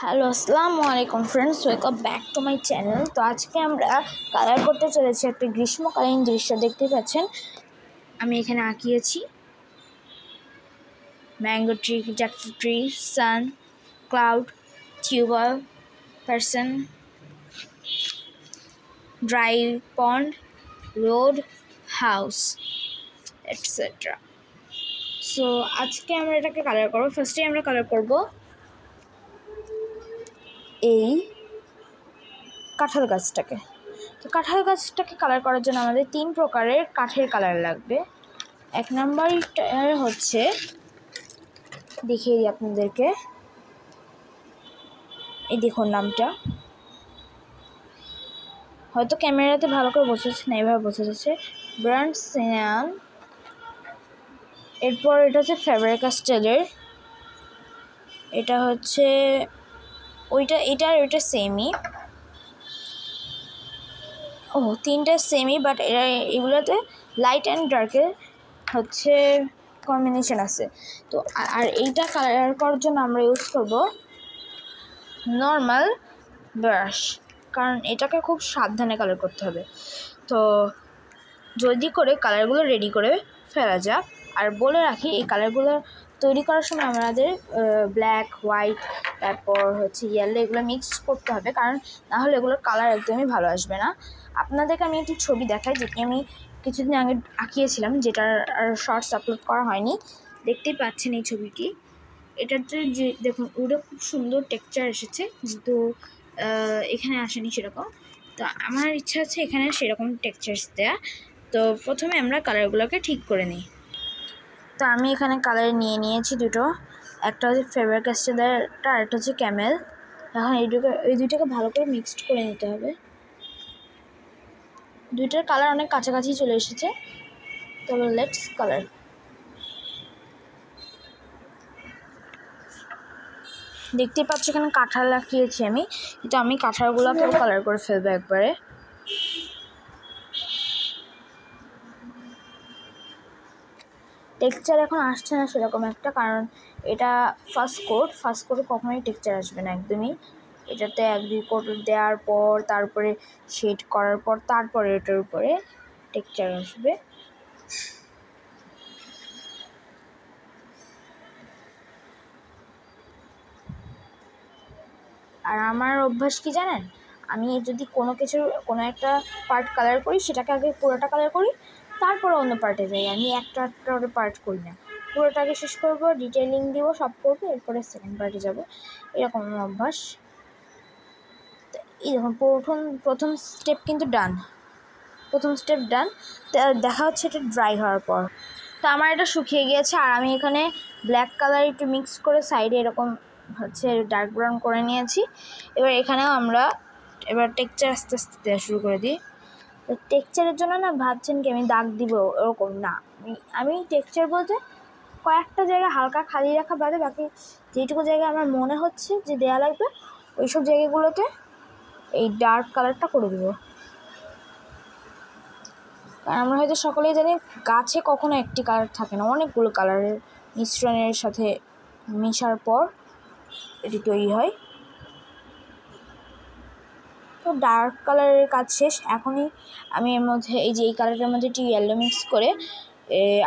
Hello, আসসালামু আলাইকুম friends, welcome back to my channel. তো আজকে আমরা কালার করতে চলেছি একটা গ্রীষ্মকালীন দৃশ্য। দেখতে পাচ্ছেন আমি এখানে আঁকিয়েছি ম্যাঙ্গো ট্রি, জ্যাকফ্রুট ট্রি, সান, ক্লাউড, টিউবওয়েল, পারসন, ড্রাই পন্ড, রোড, হাউস, এটসেট্রা। সো আজকে আমরা এটাকে কালার করবো। ফার্স্টে আমরা কালার করব এই কাঁঠাল গাছটাকে। তো কাঁঠাল গাছটাকে কালার করার জন্য আমাদের 3 প্রকারের কাঠের কালার লাগবে। 1 নাম্বারটা হচ্ছে, দেখিয়ে দিই আপনাদেরকে, এই দেখুন নামটা, হয়তো ক্যামেরাতে ভালো করে বোঝা যাচ্ছে না, এভাবে বোঝা যাচ্ছে, ব্রান্ড সিনান। এরপর এটা হচ্ছে ফেভার কাস্টেলের, এটা হচ্ছে ওইটা, এটা আর ওইটা সেমই। ও, 3টা সেমই, বাট এগুলোতে লাইট অ্যান্ড ডার্কের হচ্ছে কম্বিনেশন আছে। তো আর এইটা কালার করার জন্য আমরা ইউজ করব নর্মাল ব্রাশ, কারণ এটাকে খুব সাবধানে কালার করতে হবে। তো জলদি করে কালারগুলো রেডি করে ফেলা যাক। আর বলে রাখি, এই কালারগুলো তৈরি করার সময় আমাদের ব্ল্যাক, হোয়াইট, তারপর হচ্ছে ইয়েলো, এগুলো মিক্স করতে হবে, কারণ নাহলে এগুলোর কালার একদমই ভালো আসবে না। আপনাদেরকে আমি একটি ছবি দেখাই, যেটি আমি কিছুদিন আগে আঁকিয়েছিলাম, যেটার আর শর্টস আপলোড করা হয়নি। দেখতেই পাচ্ছেন এই ছবিটি। এটাতে যে দেখুন, ওটা খুব সুন্দর টেক্সচার এসেছে, কিন্তু এখানে আসেনি সেরকম। তো আমার ইচ্ছা আছে এখানে সেরকম টেক্সচার্স দেয়া। তো প্রথমে আমরা কালারগুলোকে ঠিক করে নিই। তো আমি এখানে কালার নিয়ে নিয়েছি দুটো, একটা হচ্ছে ফেভার কাস্টেলারটা, আর একটা হচ্ছে ক্যামেল। এখন এই দুটোকে ভালো করে মিক্সড করে নিতে হবে। দুইটার কালার অনেক কাছাকাছি চলে এসেছে, তবে লেটস কালার। দেখতে পাচ্ছি এখানে কাঁঠাল রাখিয়েছি আমি, কিন্তু আমি কাঁঠালগুলোকেও কালার করে ফেলবো একবারে। টেক্সচার এখন আসছে না সেরকম একটা, কারণ এটা ফার্স্ট কোটে কখনোই টেক্সচার আসবে না একদমই। এটাতে 1-2 কোট দেওয়ার পর, তারপরে শেড করার পর, তারপরে এটার উপরে টেক্সচার আসবে। আর আমার অভ্যাস কি জানেন, আমি যদি কোনো একটা পার্ট কালার করি, সেটাকে আগে পুরোটা কালার করি, তারপরে অন্য পার্টে যাই। আমি একটা করে পার্ট করি না, পুরোটা আগে শেষ করবো, ডিটেলিং দিব, সব করবো, এরপরে সেকেন্ড পার্টে যাব। এরকম আমার অভ্যাস। এই দেখুন, প্রথম স্টেপ কিন্তু ডান, দেখা হচ্ছে এটা ড্রাই হওয়ার পর। তো আমার এটা শুকিয়ে গিয়েছে, আর আমি এখানে ব্ল্যাক কালার একটু মিক্স করে সাইডে এরকম হচ্ছে ডার্ক ব্রাউন করে নিয়েছি। এবার এখানেও আমরা টেক্সচার আস্তে আস্তে দেওয়া শুরু করে দিই। তো টেক্সচারের জন্য না ভাবছেন কি আমি দাগ দিব, এরকম না। আমি টেক্সচার বলতে কয়েকটা জায়গা হালকা খালি রাখা বাদে বাকি যেটুকু জায়গায় আমার মনে হচ্ছে যে দেওয়া লাগবে, ওইসব জায়গাগুলোতে এই ডার্ক কালারটা করে দেবো। কারণ আমরা হয়তো সকলেই জানি, গাছে কখনো একটি কালার থাকে না, অনেকগুলো কালারের মিশ্রণের সাথে মেশার পর এটি তৈরি হয়। তো ডার্ক কালারের কাজ শেষ। এখনই আমি এর মধ্যে এই কালারের মধ্যে একটু ইয়েলো মিক্স করে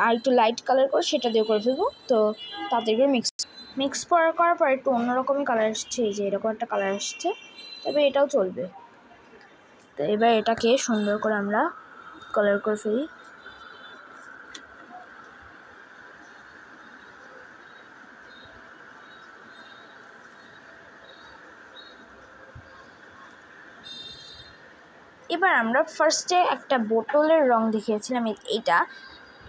আর একটু লাইট কালার করে সেটা দিয়ে করে ফেলবো। তো তাতে করে মিক্স করার পর একটু অন্যরকমই কালার আসছে, এই যে এরকম একটা কালার আসছে, তবে এটাও চলবে। তো এবার এটাকে সুন্দর করে আমরা কালার করে ফেলি। এবার আমরা ফার্স্টে একটা বোতলের রং দেখিয়েছিলাম,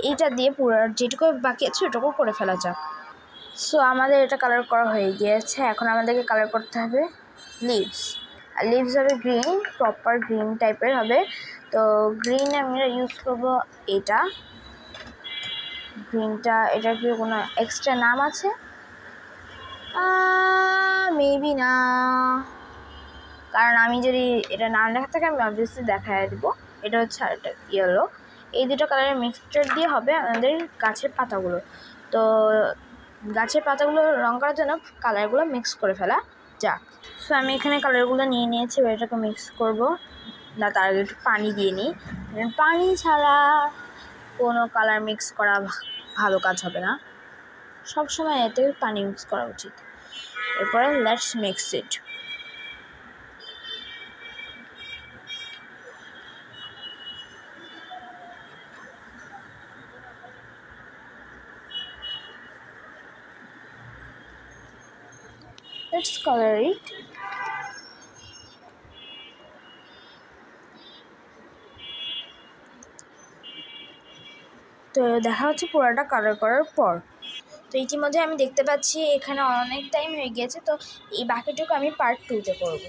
এইটা দিয়ে পুরো যেটুকু বাকি আছে ওটুকু করে ফেলা যাক। সো আমাদের এটা কালার করা হয়ে গিয়েছে। এখন আমাদেরকে কালার করতে হবে লিভস হবে গ্রিন, প্রপার গ্রিন টাইপের হবে। তো গ্রিন আমরা ইউজ করবো গ্রিনটা। এটার কি কোনো এক্সট্রা নাম আছে? মেবি না, কারণ আমি যদি এটা নাম লেখা থাকে আমি অবভিয়াসলি দেখায় দেবো। এটা হচ্ছে আর একটা ইয়েলো। এই দুটো কালারের মিক্সচার দিয়ে হবে আমাদের গাছের পাতাগুলো। তো গাছের পাতাগুলো রং করার জন্য কালারগুলো মিক্স করে ফেলা। যাক, সো আমি এখানে কালারগুলো নিয়ে নিয়েছি, এবার এটাকে মিক্স করবো। না, তার আগে একটু পানি দিয়ে নিই। পানি ছাড়া কোনো কালার মিক্স করা ভালো কাজ হবে না, সবসময় এতে পানি মিক্স করা উচিত। এরপরে let's mix it. Let's color it. তো দেখা হচ্ছে পুরোটা কালার করার পর। তো ইতিমধ্যে আমি দেখতে পাচ্ছি এখানে অনেক টাইম হয়ে গিয়েছে, তো এই বাকিটুকু আমি পার্ট 2-তে করব।